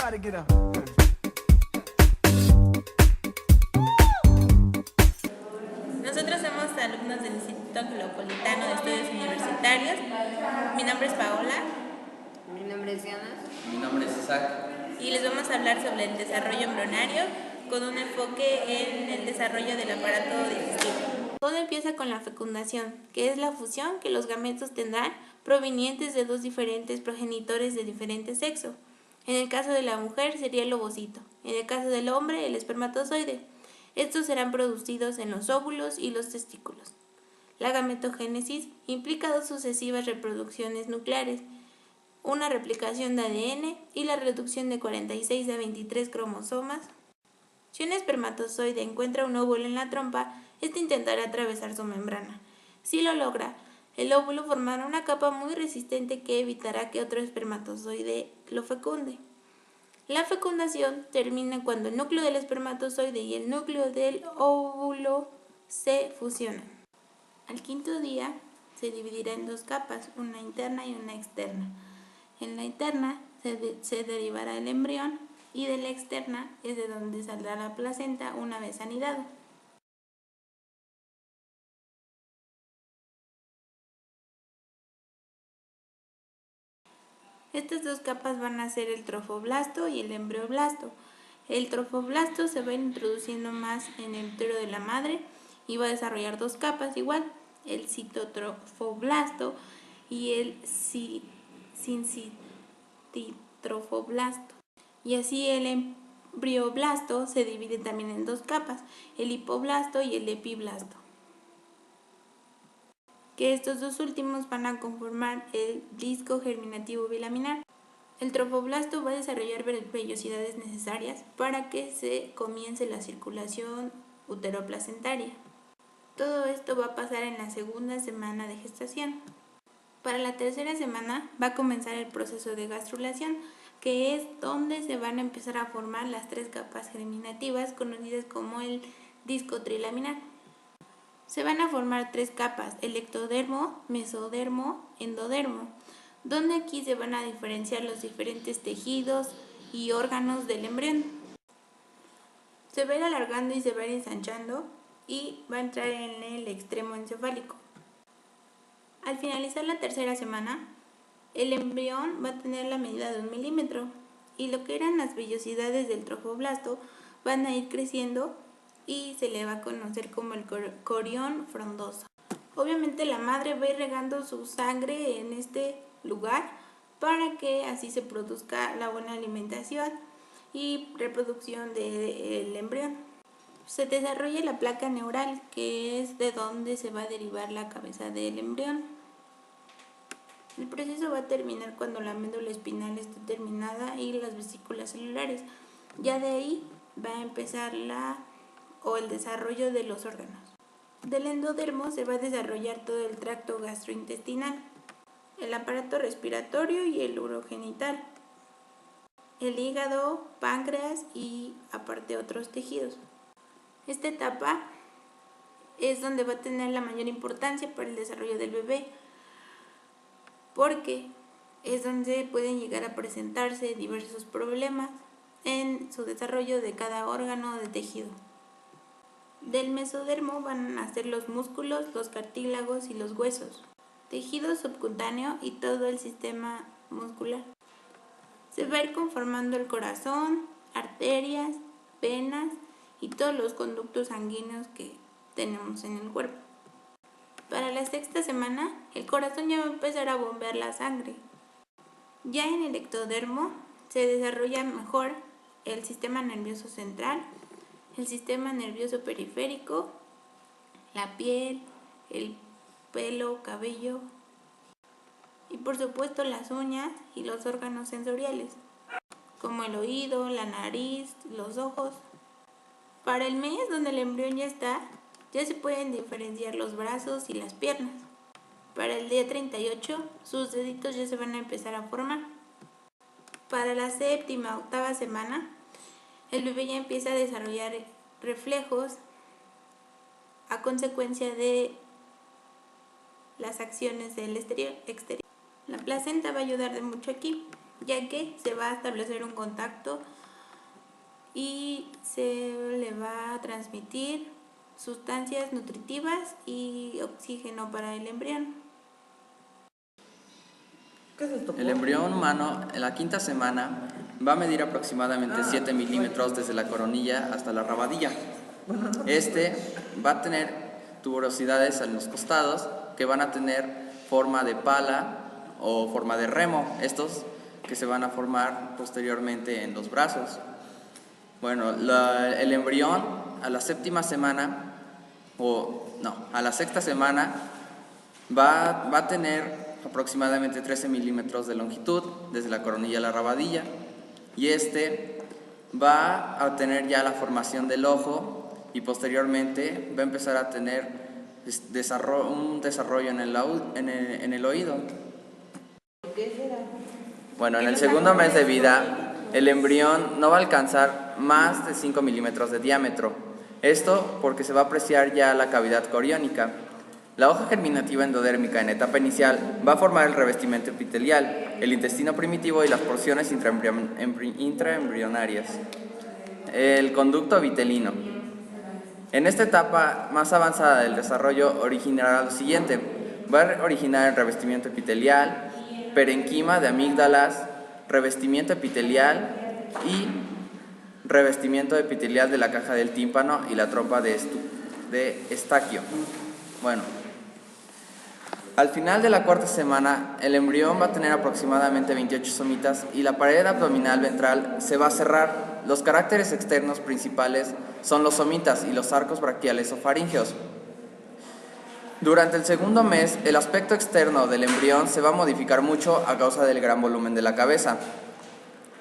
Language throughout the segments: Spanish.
Everybody get up. Nosotros somos alumnos del Instituto Anglopolitano de Estudios Universitarios. Mi nombre es Paola. Mi nombre es Diana. Mi nombre es Isaac. Y les vamos a hablar sobre el desarrollo embrionario con un enfoque en el desarrollo del aparato digestivo. Todo empieza con la fecundación, que es la fusión que los gametos tendrán provenientes de dos diferentes progenitores de diferente sexo. En el caso de la mujer sería el ovocito, en el caso del hombre el espermatozoide. Estos serán producidos en los óvulos y los testículos. La gametogénesis implica dos sucesivas reproducciones nucleares, una replicación de ADN y la reducción de 46 a 23 cromosomas. Si un espermatozoide encuentra un óvulo en la trompa, este intentará atravesar su membrana. Si lo logra, el óvulo formará una capa muy resistente que evitará que otro espermatozoide lo fecunde. La fecundación termina cuando el núcleo del espermatozoide y el núcleo del óvulo se fusionan. Al quinto día se dividirá en dos capas, una interna y una externa. En la interna se derivará el embrión y de la externa es de donde saldrá la placenta una vez anidado. Estas dos capas van a ser el trofoblasto y el embrioblasto. El trofoblasto se va a ir introduciendo más en el útero de la madre y va a desarrollar dos capas igual, el citotrofoblasto y el sincitrofoblasto. Y así el embrioblasto se divide también en dos capas, el hipoblasto y el epiblasto, que estos dos últimos van a conformar el disco germinativo bilaminar. El trofoblasto va a desarrollar vellosidades necesarias para que se comience la circulación uteroplacentaria. Todo esto va a pasar en la segunda semana de gestación. Para la tercera semana va a comenzar el proceso de gastrulación, que es donde se van a empezar a formar las tres capas germinativas conocidas como el disco trilaminar. Se van a formar tres capas, el ectodermo, mesodermo, endodermo, donde aquí se van a diferenciar los diferentes tejidos y órganos del embrión. Se va a ir alargando y se va a ir ensanchando y va a entrar en el extremo encefálico. Al finalizar la tercera semana, el embrión va a tener la medida de 1 milímetro y lo que eran las vellosidades del trofoblasto van a ir creciendo y se le va a conocer como el corión frondoso. Obviamente la madre va a ir regando su sangre en este lugar para que así se produzca la buena alimentación y reproducción del embrión. Se desarrolla la placa neural, que es de donde se va a derivar la cabeza del embrión. El proceso va a terminar cuando la médula espinal esté terminada y las vesículas celulares. Ya de ahí va a empezar el desarrollo de los órganos. Del endodermo se va a desarrollar todo el tracto gastrointestinal, el aparato respiratorio y el urogenital, el hígado, páncreas y aparte otros tejidos. Esta etapa es donde va a tener la mayor importancia para el desarrollo del bebé, porque es donde pueden llegar a presentarse diversos problemas en su desarrollo de cada órgano de tejido. Del mesodermo van a nacer los músculos, los cartílagos y los huesos, tejido subcutáneo y todo el sistema muscular. Se va a ir conformando el corazón, arterias, venas y todos los conductos sanguíneos que tenemos en el cuerpo. Para la sexta semana, el corazón ya va a empezar a bombear la sangre. Ya en el ectodermo se desarrolla mejor el sistema nervioso central, el sistema nervioso periférico, la piel, el pelo, cabello y por supuesto las uñas y los órganos sensoriales, como el oído, la nariz, los ojos. Para el mes donde el embrión ya está, ya se pueden diferenciar los brazos y las piernas. Para el día 38, sus deditos ya se van a empezar a formar. Para la séptima, octava semana, el bebé ya empieza a desarrollar reflejos a consecuencia de las acciones del exterior. La placenta va a ayudar de mucho aquí, ya que se va a establecer un contacto y se le va a transmitir sustancias nutritivas y oxígeno para el embrión. El embrión humano en la quinta semana va a medir aproximadamente 7 milímetros desde la coronilla hasta la rabadilla. Este va a tener tuberosidades en los costados que van a tener forma de pala o forma de remo, estos que se van a formar posteriormente en los brazos. Bueno, el embrión a la séptima semana, a la sexta semana va a tener aproximadamente 13 milímetros de longitud desde la coronilla a la rabadilla, y este va a tener ya la formación del ojo y posteriormente va a empezar a tener un desarrollo en el oído. Bueno, en el segundo mes de vida el embrión no va a alcanzar más de 5 milímetros de diámetro. Esto porque se va a apreciar ya la cavidad coriónica. La hoja germinativa endodérmica en etapa inicial va a formar el revestimiento epitelial, el intestino primitivo y las porciones intraembrionarias. El conducto vitelino. En esta etapa más avanzada del desarrollo originará lo siguiente. Va a originar el revestimiento epitelial, parenquima de amígdalas, revestimiento epitelial y revestimiento epitelial de la caja del tímpano y la trompa de Estaquio. Bueno, al final de la cuarta semana, el embrión va a tener aproximadamente 28 somitas y la pared abdominal ventral se va a cerrar. Los caracteres externos principales son los somitas y los arcos braquiales o faríngeos. Durante el segundo mes, el aspecto externo del embrión se va a modificar mucho a causa del gran volumen de la cabeza.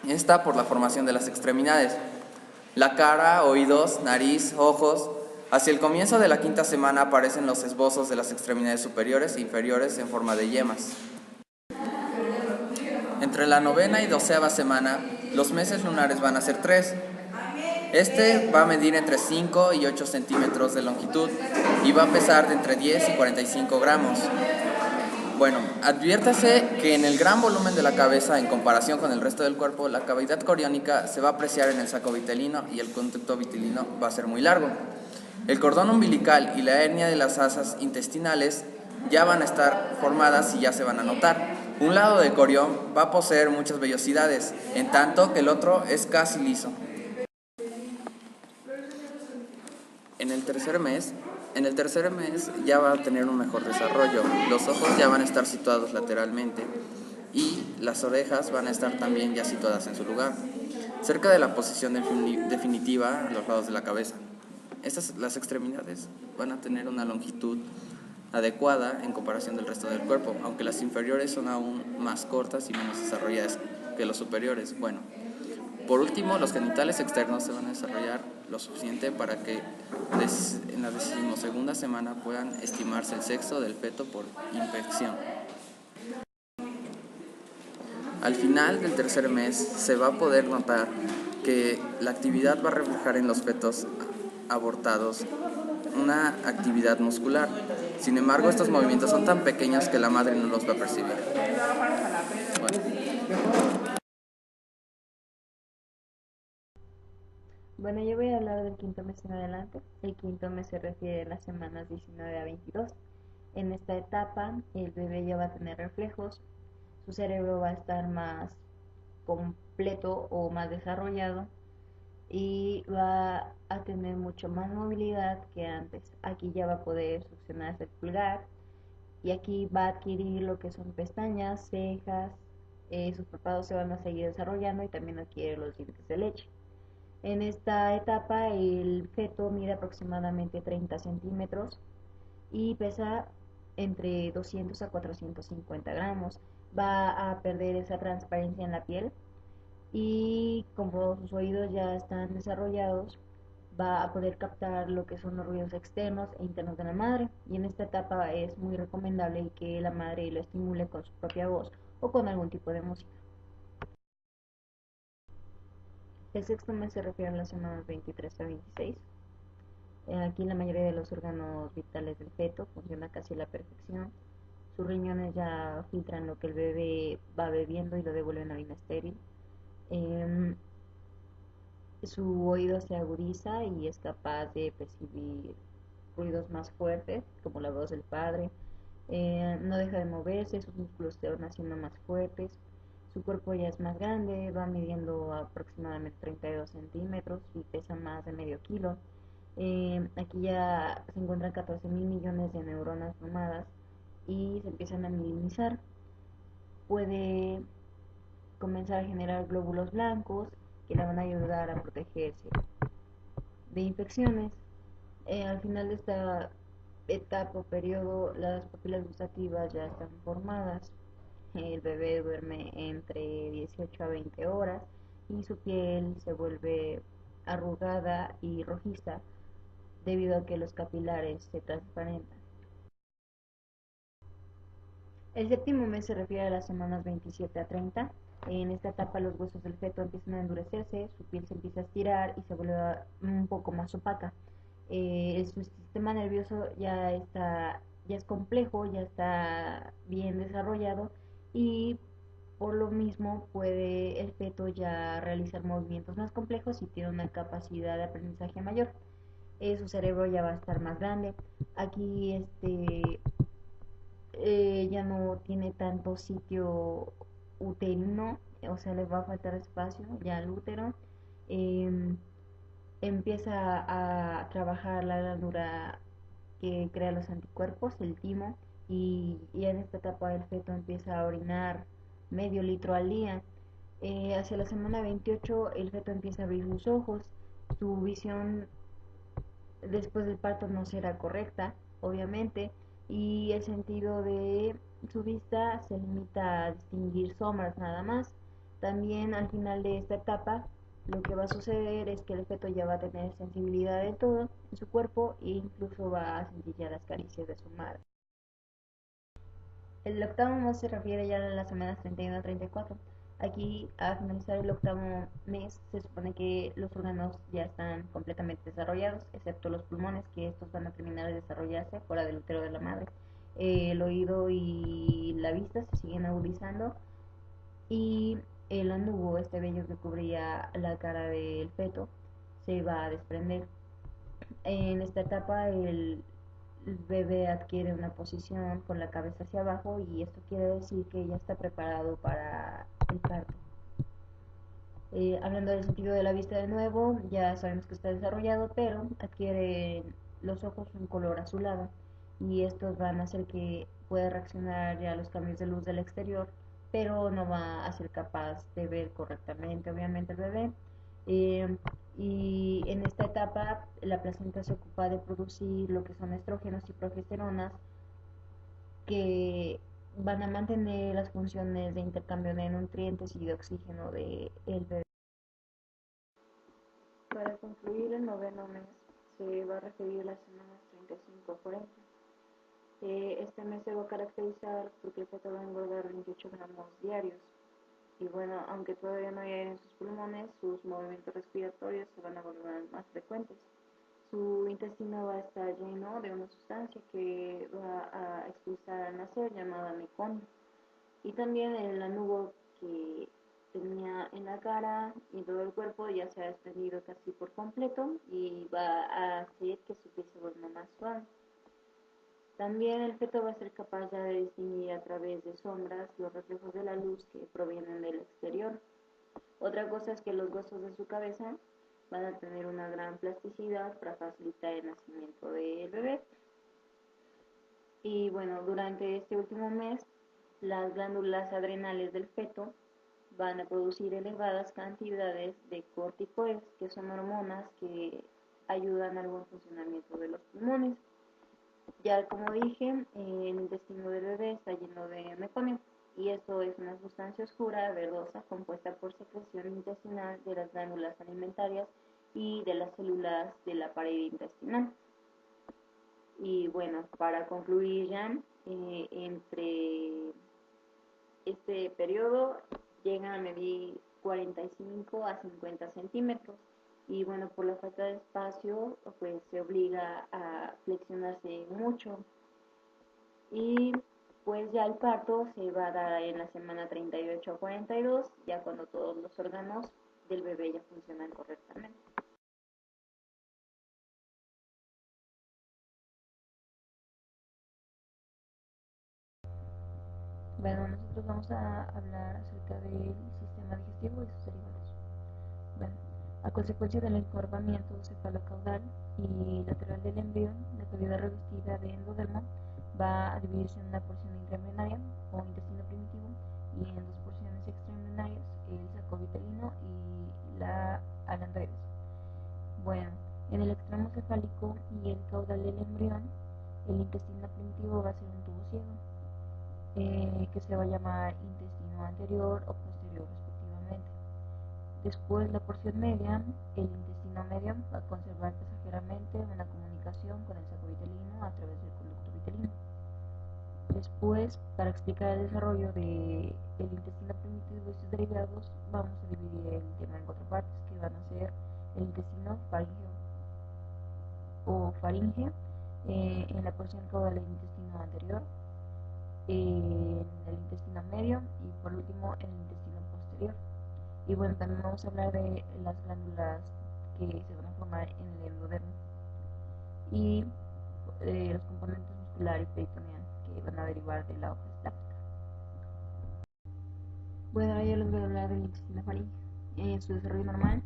Esta por la formación de las extremidades. La cara, oídos, nariz, ojos. Hacia el comienzo de la quinta semana aparecen los esbozos de las extremidades superiores e inferiores en forma de yemas. Entre la novena y 12ª semana, los meses lunares van a ser 3. Este va a medir entre 5 y 8 centímetros de longitud y va a pesar de entre 10 y 45 gramos. Bueno, adviértase que en el gran volumen de la cabeza en comparación con el resto del cuerpo, la cavidad coriónica se va a apreciar en el saco vitelino y el conducto vitelino va a ser muy largo. El cordón umbilical y la hernia de las asas intestinales ya van a estar formadas y ya se van a notar. Un lado del corión va a poseer muchas vellosidades, en tanto que el otro es casi liso. En el tercer mes ya va a tener un mejor desarrollo. Los ojos ya van a estar situados lateralmente y las orejas van a estar también ya situadas en su lugar, cerca de la posición definitiva a los lados de la cabeza. Las extremidades van a tener una longitud adecuada en comparación del resto del cuerpo, aunque las inferiores son aún más cortas y menos desarrolladas que los superiores. Bueno, por último, los genitales externos se van a desarrollar lo suficiente para que en la 12ª semana puedan estimarse el sexo del feto por infección. Al final del tercer mes se va a poder notar que la actividad va a reflejar en los fetos abortados una actividad muscular. Sin embargo, estos movimientos son tan pequeños que la madre no los va a percibir. Bueno, yo voy a hablar del quinto mes en adelante. El quinto mes se refiere a las semanas 19 a 22. En esta etapa, el bebé ya va a tener reflejos, su cerebro va a estar más completo o más desarrollado y va a tener mucho más movilidad que antes. Aquí ya va a poder succionarse el pulgar y aquí va a adquirir lo que son pestañas, cejas, sus párpados se van a seguir desarrollando y también adquiere los dientes de leche. En esta etapa el feto mide aproximadamente 30 centímetros y pesa entre 200 a 450 gramos. Va a perder esa transparencia en la piel y como sus oídos ya están desarrollados, va a poder captar lo que son los ruidos externos e internos de la madre. Y en esta etapa es muy recomendable que la madre lo estimule con su propia voz o con algún tipo de música. El sexto mes se refiere a las semanas 23 a 26. Aquí la mayoría de los órganos vitales del feto funciona casi a la perfección. sus riñones ya filtran lo que el bebé va bebiendo y lo devuelven a orina estéril. Em, Su oído se agudiza y es capaz de percibir ruidos más fuertes, como la voz del padre. No deja de moverse, sus músculos se van haciendo más fuertes. Su cuerpo ya es más grande, va midiendo aproximadamente 32 centímetros y pesa más de medio kilo. Aquí ya se encuentran 14.000 millones de neuronas formadas y se empiezan a mielinizar. Puede comenzar a generar glóbulos blancos que le van a ayudar a protegerse de infecciones. Al final de esta etapa o periodo, las papilas gustativas ya están formadas. El bebé duerme entre 18 a 20 horas y su piel se vuelve arrugada y rojiza debido a que los capilares se transparentan. El séptimo mes se refiere a las semanas 27 a 30. En esta etapa los huesos del feto empiezan a endurecerse, su piel se empieza a estirar y se vuelve un poco más opaca. Su sistema nervioso ya es complejo, ya está bien desarrollado y por lo mismo puede el feto ya realizar movimientos más complejos y tiene una capacidad de aprendizaje mayor. Su cerebro ya va a estar más grande. Aquí ya no tiene tanto sitio uterino, o sea, le va a faltar espacio ya al útero. Eh, Empieza a trabajar la glándula que crea los anticuerpos, el timo, y en esta etapa el feto empieza a orinar medio litro al día. Hacia la semana 28 el feto empieza a abrir sus ojos, su visión después del parto no será correcta, obviamente, y el sentido de su vista se limita a distinguir sombras nada más. También al final de esta etapa lo que va a suceder es que el feto ya va a tener sensibilidad de todo en su cuerpo e incluso va a sentir ya las caricias de su madre. El octavo mes se refiere ya a las semanas 31 a 34. Aquí, a finalizar el octavo mes, se supone que los órganos ya están completamente desarrollados, excepto los pulmones, que estos van a terminar de desarrollarse fuera del útero de la madre. El oído y la vista se siguen agudizando y el anugo, este vello que cubría la cara del feto, se va a desprender. En esta etapa el bebé adquiere una posición con la cabeza hacia abajo y esto quiere decir que ya está preparado para el parto. Hablando del sentido de la vista de nuevo, ya sabemos que está desarrollado, pero adquiere los ojos un color azulado y estos van a hacer que pueda reaccionar ya a los cambios de luz del exterior, pero no va a ser capaz de ver correctamente, obviamente, el bebé. Eh, y en esta etapa la placenta se ocupa de producir lo que son estrógenos y progesteronas que van a mantener las funciones de intercambio de nutrientes y de oxígeno del bebé. Para concluir el noveno mes se va a referir a las semanas 35 a 40. Este mes se va a caracterizar porque el feto va a engordar 28 gramos diarios. Y bueno, aunque todavía no hay aire en sus pulmones, sus movimientos respiratorios se van a volver más frecuentes. Su intestino va a estar lleno de una sustancia que va a expulsar al nacer llamada meconio. Y también el anugo que tenía en la cara y todo el cuerpo ya se ha desprendido casi por completo y va a hacer que su piel se vuelva más suave. También el feto va a ser capaz ya de distinguir a través de sombras los reflejos de la luz que provienen del exterior. Otra cosa es que los huesos de su cabeza van a tener una gran plasticidad para facilitar el nacimiento del bebé. Y bueno, durante este último mes, las glándulas adrenales del feto van a producir elevadas cantidades de corticoides, que son hormonas que ayudan al buen funcionamiento de los pulmones. Ya como dije, el intestino del bebé está lleno de meconio y esto es una sustancia oscura, verdosa, compuesta por secreción intestinal de las glándulas alimentarias y de las células de la pared intestinal. Y bueno, para concluir ya, entre este periodo llegan a medir 45 a 50 centímetros y bueno, por la falta de espacio pues se obliga a flexionarse mucho y Después ya el parto se va a dar en la semana 38 a 42, ya cuando todos los órganos del bebé ya funcionan correctamente. Bueno, nosotros vamos a hablar acerca del sistema digestivo y sus derivados. Bueno, a consecuencia del encorvamiento cefalocaudal y lateral del embrión, la cavidad revestida de endodermo va a dividirse en una porción intraembrionaria o intestino primitivo y en dos porciones extraembrionarias, el saco vitelino y la alantoides. Bueno, en el extremo cefálico y el caudal del embrión, el intestino primitivo va a ser un tubo ciego, que se va a llamar intestino anterior o posterior respectivamente. Después la porción media, el intestino medio, va a conservar pasajeramente una comunicación con el saco vitelino a través del conducto vitelino. Después, para explicar el desarrollo del intestino primitivo y sus derivados, vamos a dividir el tema en cuatro partes, que van a ser el intestino faríngeo o faringe, en la porción caudal del intestino anterior, en el intestino medio y por último en el intestino posterior. Y bueno, también vamos a hablar de las glándulas que se van a formar en el endodermo y los componentes muscular y peritoneal que van a derivar de la hoja estática. Bueno, ahora ya les voy a hablar del intestino faríngeo. En su desarrollo normal,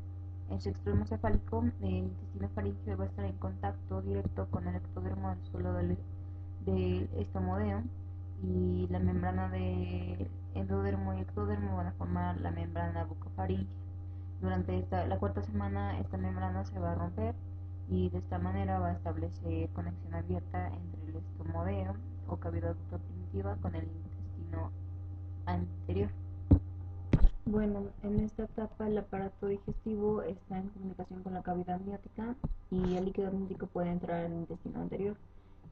en su extremo cefálico, el intestino faríngeo va a estar en contacto directo con el ectodermo del suelo del estomodeo, y la membrana de endodermo y ectodermo van a formar la membrana bucofaríngea. Durante la cuarta semana esta membrana se va a romper y de esta manera va a establecer conexión abierta entre el estomodeo o cavidad bucal primitiva con el intestino anterior. Bueno, en esta etapa el aparato digestivo está en comunicación con la cavidad amniótica y el líquido amniótico puede entrar al intestino anterior.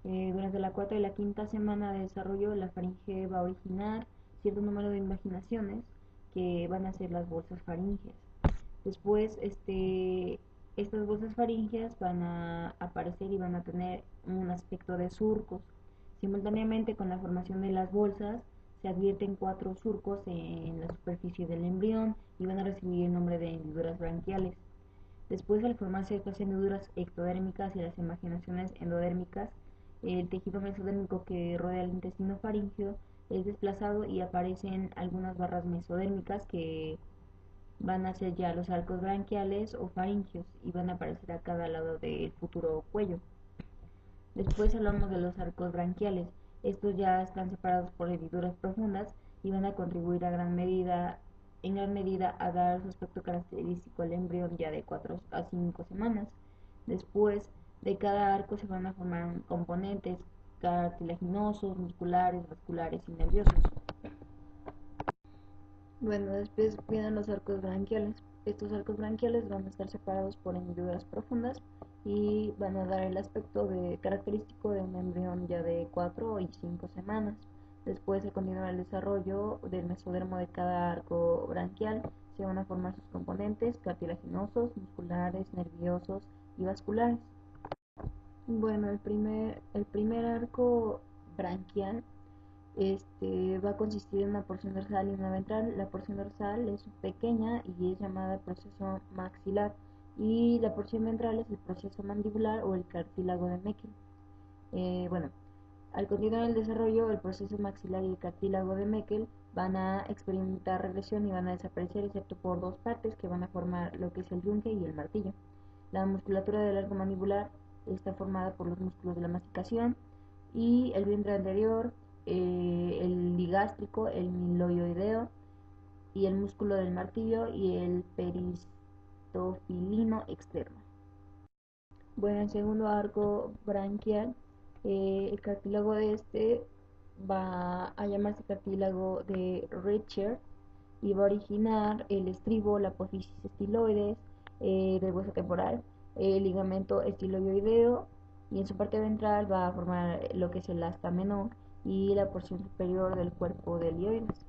Durante la cuarta y la quinta semana de desarrollo, la faringe va a originar cierto número de invaginaciones que van a ser las bolsas faríngeas. Después, estas bolsas faríngeas van a aparecer y van a tener un aspecto de surcos. Simultáneamente con la formación de las bolsas, se advierten 4 surcos en la superficie del embrión y van a recibir el nombre de hendiduras branquiales. Después, al formarse estas hendiduras ectodérmicas y las imaginaciones endodérmicas, el tejido mesodérmico que rodea el intestino faríngeo es desplazado y aparecen algunas barras mesodérmicas que van a ser ya los arcos branquiales o faríngeos y van a aparecer a cada lado del futuro cuello. Después hablamos de los arcos branquiales. Estos ya están separados por hendiduras profundas y van a contribuir en gran medida a dar su aspecto característico al embrión ya de 4 a 5 semanas. Después de cada arco se van a formar componentes cartilaginosos, musculares, vasculares y nerviosos. Bueno, después vienen los arcos branquiales. Estos arcos branquiales van a estar separados por hendiduras profundas y van a dar el aspecto característico de un embrión ya de 4 y 5 semanas. Después de continuar el desarrollo del mesodermo de cada arco branquial, se van a formar sus componentes cartilaginosos, musculares, nerviosos y vasculares. Bueno, el primer arco branquial va a consistir en una porción dorsal y una ventral. La porción dorsal es pequeña y es llamada proceso maxilar, y la porción ventral es el proceso mandibular o el cartílago de Meckel. Bueno, al continuar el desarrollo, el proceso maxilar y el cartílago de Meckel van a experimentar regresión y van a desaparecer, excepto por dos partes que van a formar lo que es el yunque y el martillo. La musculatura del arco mandibular está formada por los músculos de la masticación y el vientre anterior, el ligástrico, el miloioideo y el músculo del martillo y el peristofilino externo. Bueno, el segundo arco branquial, el cartílago de va a llamarse cartílago de Richter y va a originar el estribo, la apófisis estiloides del hueso temporal, el ligamento estiloioideo, y en su parte ventral va a formar lo que es el asta menor y la porción superior del cuerpo del hioides.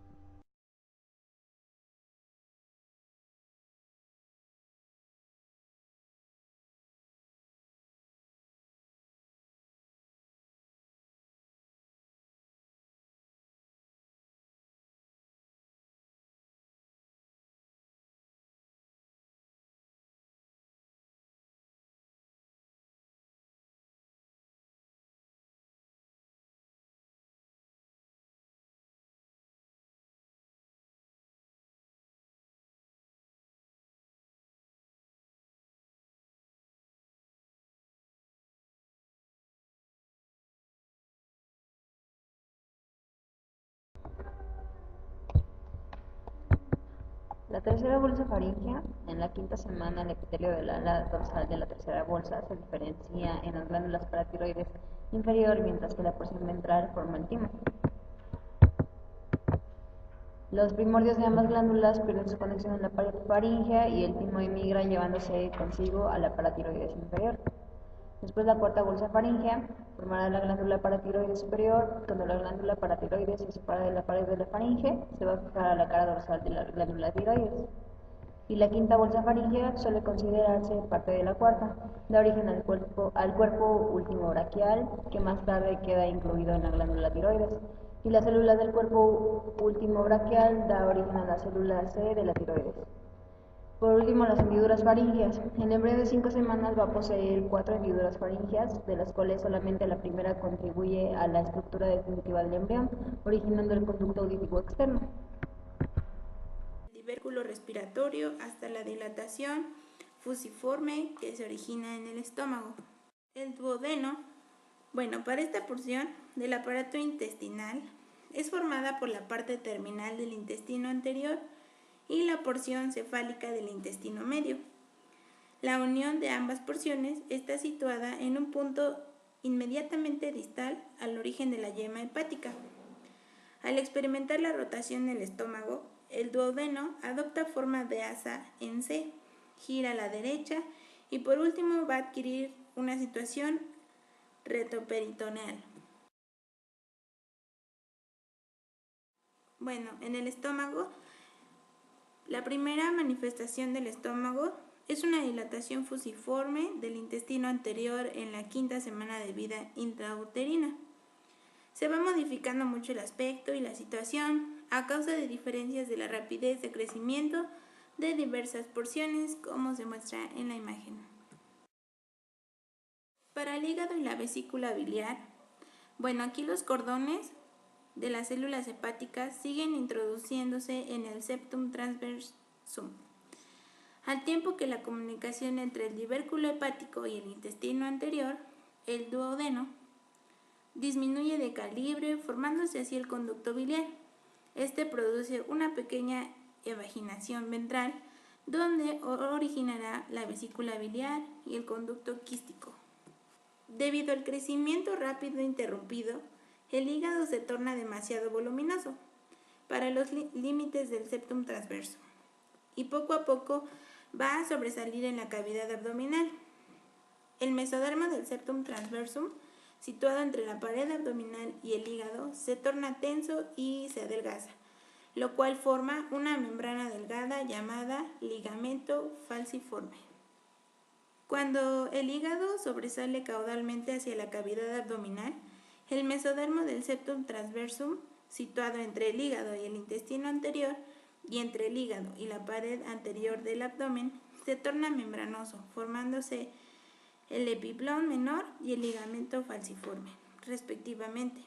La tercera bolsa faríngea, en la quinta semana el epitelio del ala dorsal de la tercera bolsa se diferencia en las glándulas paratiroides inferior, mientras que la porción ventral forma el timo. Los primordios de ambas glándulas pierden su conexión en la pared faríngea y el timo emigra llevándose consigo a la paratiroides inferior. Después la cuarta bolsa faríngea formará la glándula paratiroides superior. Cuando la glándula paratiroides se separa de la pared de la faringe, se va a fijar a la cara dorsal de la glándula tiroides. Y la quinta bolsa faríngea suele considerarse parte de la cuarta. Da origen al cuerpo último braquial, que más tarde queda incluido en la glándula tiroides. Y la célula del cuerpo último braquial da origen a la célula C de la tiroides. Por último, las hendiduras faríngeas. El embrión de 5 semanas va a poseer 4 hendiduras faríngeas, de las cuales solamente la primera contribuye a la estructura definitiva del embrión, originando el conducto auditivo externo. El tubérculo respiratorio hasta la dilatación fusiforme que se origina en el estómago. El duodeno, para esta porción del aparato intestinal es formada por la parte terminal del intestino anterior y la porción cefálica del intestino medio. La unión de ambas porciones está situada en un punto inmediatamente distal al origen de la yema hepática. Al experimentar la rotación del estómago, el duodeno adopta forma de asa en C, gira a la derecha y por último va a adquirir una situación retroperitoneal. En el estómago, la primera manifestación del estómago es una dilatación fusiforme del intestino anterior en la quinta semana de vida intrauterina. Se va modificando mucho el aspecto y la situación a causa de diferencias de la rapidez de crecimiento de diversas porciones, como se muestra en la imagen. Para el hígado y la vesícula biliar, aquí los cordones de las células hepáticas siguen introduciéndose en el septum transversum, al tiempo que la comunicación entre el divérculo hepático y el intestino anterior, el duodeno, disminuye de calibre, formándose así el conducto biliar. Este produce una pequeña evaginación ventral, donde originará la vesícula biliar y el conducto quístico. Debido al crecimiento rápido e interrumpido, el hígado se torna demasiado voluminoso para los límites del septum transverso y poco a poco va a sobresalir en la cavidad abdominal. El mesodermo del septum transversum, situado entre la pared abdominal y el hígado, se torna tenso y se adelgaza, lo cual forma una membrana delgada llamada ligamento falciforme. Cuando el hígado sobresale caudalmente hacia la cavidad abdominal, el mesodermo del septum transversum, situado entre el hígado y el intestino anterior y entre el hígado y la pared anterior del abdomen, se torna membranoso, formándose el epiplón menor y el ligamento falciforme, respectivamente.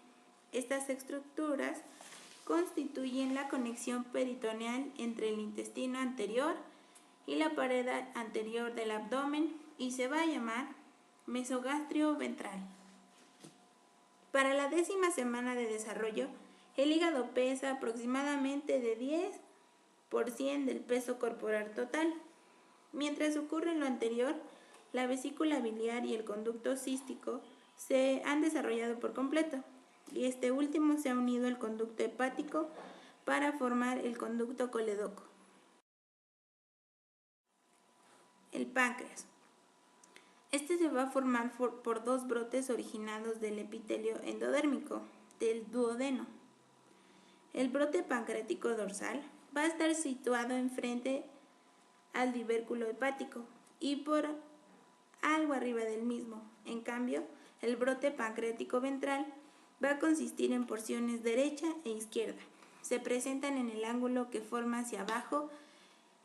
Estas estructuras constituyen la conexión peritoneal entre el intestino anterior y la pared anterior del abdomen y se va a llamar mesogastrio ventral. Para la 10ª semana de desarrollo, el hígado pesa aproximadamente de 10% del peso corporal total. Mientras ocurre lo anterior, la vesícula biliar y el conducto cístico se han desarrollado por completo, y este último se ha unido al conducto hepático para formar el conducto coledoco. El páncreas. Este se va a formar por 2 brotes originados del epitelio endodérmico del duodeno. El brote pancreático dorsal va a estar situado enfrente al divérculo hepático y por algo arriba del mismo. En cambio, el brote pancreático ventral va a consistir en porciones derecha e izquierda. Se presentan en el ángulo que forma hacia abajo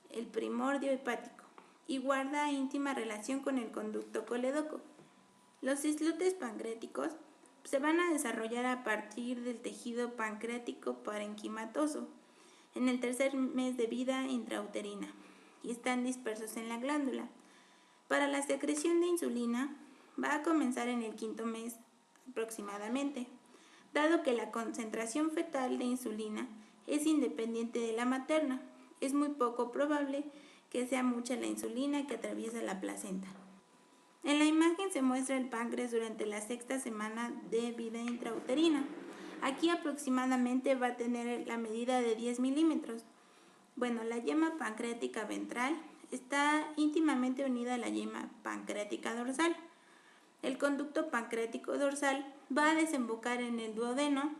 el primordio hepático y guarda íntima relación con el conducto coledoco. Los islotes pancreáticos se van a desarrollar a partir del tejido pancreático parenquimatoso en el 3er mes de vida intrauterina y están dispersos en la glándula. Para la secreción de insulina va a comenzar en el 5º mes aproximadamente, dado que la concentración fetal de insulina es independiente de la materna. es muy poco probable que sea mucha la insulina que atraviesa la placenta. En la imagen se muestra el páncreas durante la 6ª semana de vida intrauterina. Aquí aproximadamente va a tener la medida de 10 milímetros. Bueno, la yema pancreática ventral está íntimamente unida a la yema pancreática dorsal. El conducto pancreático dorsal va a desembocar en el duodeno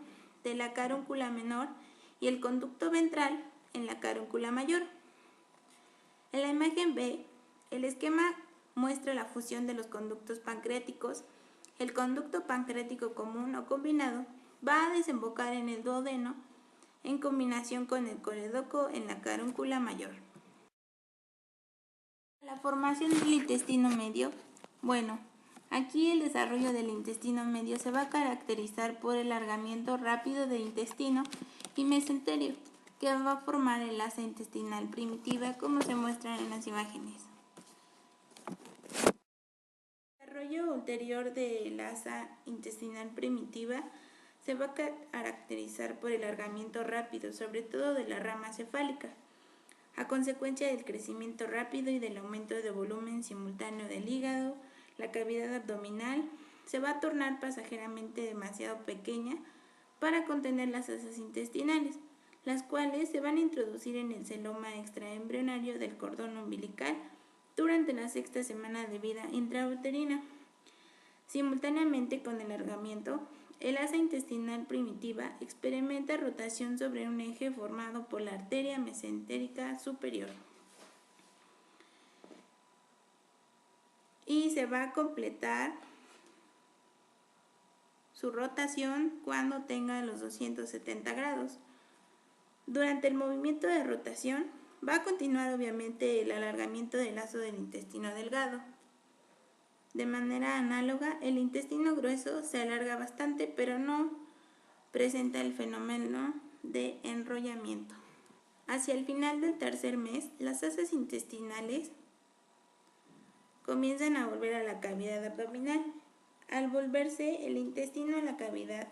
de la carúncula menor y el conducto ventral en la carúncula mayor. En la imagen B, el esquema muestra la fusión de los conductos pancreáticos. El conducto pancreático común o combinado va a desembocar en el duodeno en combinación con el coledoco en la carúncula mayor. La formación del intestino medio. Bueno, aquí el desarrollo del intestino medio se va a caracterizar por el alargamiento rápido del intestino y mesenterio, que va a formar el asa intestinal primitiva, como se muestran en las imágenes. El desarrollo ulterior del asa intestinal primitiva se va a caracterizar por el alargamiento rápido, sobre todo de la rama cefálica, a consecuencia del crecimiento rápido y del aumento de volumen simultáneo del hígado. La cavidad abdominal se va a tornar pasajeramente demasiado pequeña para contener las asas intestinales, las cuales se van a introducir en el celoma extraembrionario del cordón umbilical durante la 6ª semana de vida intrauterina. Simultáneamente con el alargamiento, el asa intestinal primitiva experimenta rotación sobre un eje formado por la arteria mesentérica superior y se va a completar su rotación cuando tenga los 270 grados. Durante el movimiento de rotación va a continuar obviamente el alargamiento del lazo del intestino delgado. De manera análoga, el intestino grueso se alarga bastante, pero no presenta el fenómeno de enrollamiento. Hacia el final del 3er mes, las asas intestinales comienzan a volver a la cavidad abdominal. Al volverse el intestino a la cavidad,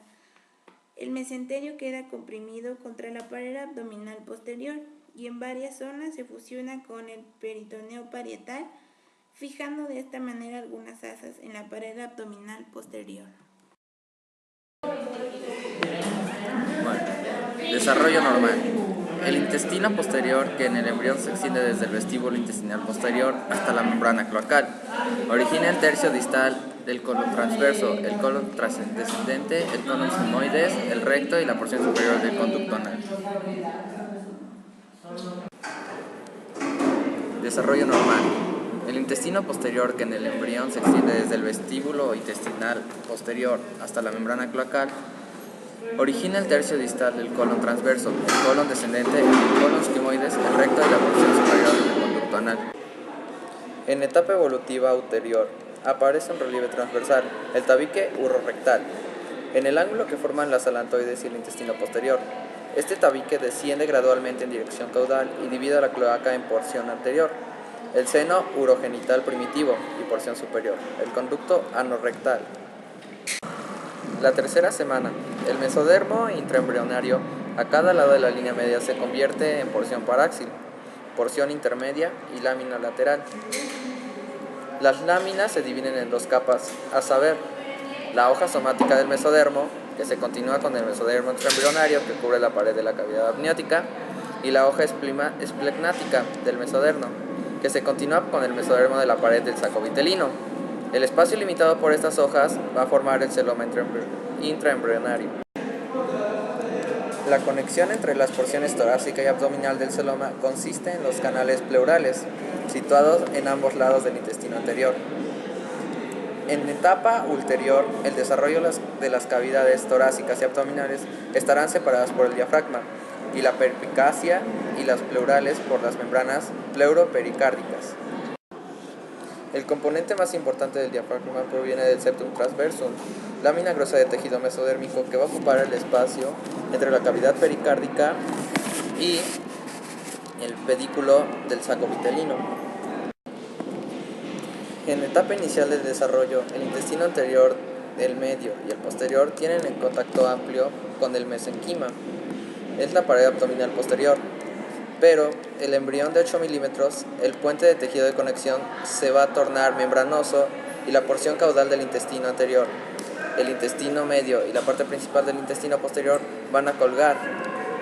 el mesenterio queda comprimido contra la pared abdominal posterior y en varias zonas se fusiona con el peritoneo parietal, fijando de esta manera algunas asas en la pared abdominal posterior. Bueno, desarrollo normal. El intestino posterior, que en el embrión se extiende desde el vestíbulo intestinal posterior hasta la membrana cloacal, origina el tercio distal del colon transverso, el colon descendente, el colon sigmoides, el recto y la porción superior del conducto anal. Desarrollo normal. El intestino posterior, que en el embrión se extiende desde el vestíbulo intestinal posterior hasta la membrana cloacal, origina el tercio distal del colon transverso, el colon descendente, el colon sigmoides, el recto y la porción superior del conducto anal. En etapa evolutiva ulterior aparece un relieve transversal, el tabique urorectal, en el ángulo que forman las alantoides y el intestino posterior. Este tabique desciende gradualmente en dirección caudal y divide la cloaca en porción anterior, el seno urogenital primitivo y porción superior, el conducto anorrectal. La 3ª semana, el mesodermo intraembrionario a cada lado de la línea media se convierte en porción paráxil, porción intermedia y lámina lateral. Las láminas se dividen en 2 capas, a saber, la hoja somática del mesodermo, que se continúa con el mesodermo extraembrionario que cubre la pared de la cavidad amniótica, y la hoja esplegnática del mesodermo, que se continúa con el mesodermo de la pared del saco vitelino. El espacio limitado por estas hojas va a formar el celoma intraembrionario. La conexión entre las porciones torácica y abdominal del celoma consiste en los canales pleurales, situados en ambos lados del intestino anterior. En etapa ulterior, el desarrollo de las cavidades torácicas y abdominales estarán separadas por el diafragma, y la perspicacia y las pleurales por las membranas pleuropericárdicas. El componente más importante del diafragma proviene del septum transversum, lámina gruesa de tejido mesodérmico que va a ocupar el espacio entre la cavidad pericárdica y el pedículo del saco vitelino. En etapa inicial del desarrollo, el intestino anterior, el medio y el posterior tienen en contacto amplio con el mesenquima. Es la pared abdominal posterior. pero el embrión de 8 milímetros, el puente de tejido de conexión se va a tornar membranoso y la porción caudal del intestino anterior, el intestino medio y la parte principal del intestino posterior van a colgar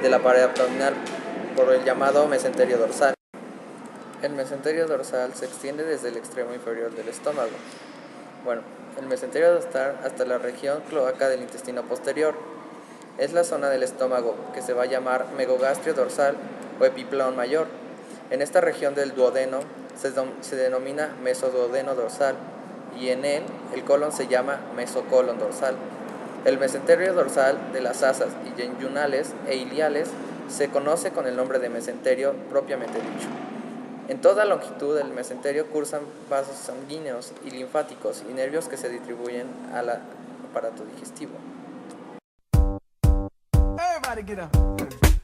de la pared abdominal por el llamado mesenterio dorsal. El mesenterio dorsal se extiende desde el extremo inferior del estómago. El mesenterio dorsal hasta la región cloaca del intestino posterior. Es la zona del estómago que se va a llamar megogastrio dorsal o epiplón mayor. En esta región del duodeno se denomina mesoduodeno dorsal y en él el colon se llama mesocolon dorsal. El mesenterio dorsal de las asas y yeyunales e iliales se conoce con el nombre de mesenterio propiamente dicho. En toda longitud del mesenterio cursan vasos sanguíneos y linfáticos y nervios que se distribuyen al aparato digestivo. Everybody get up.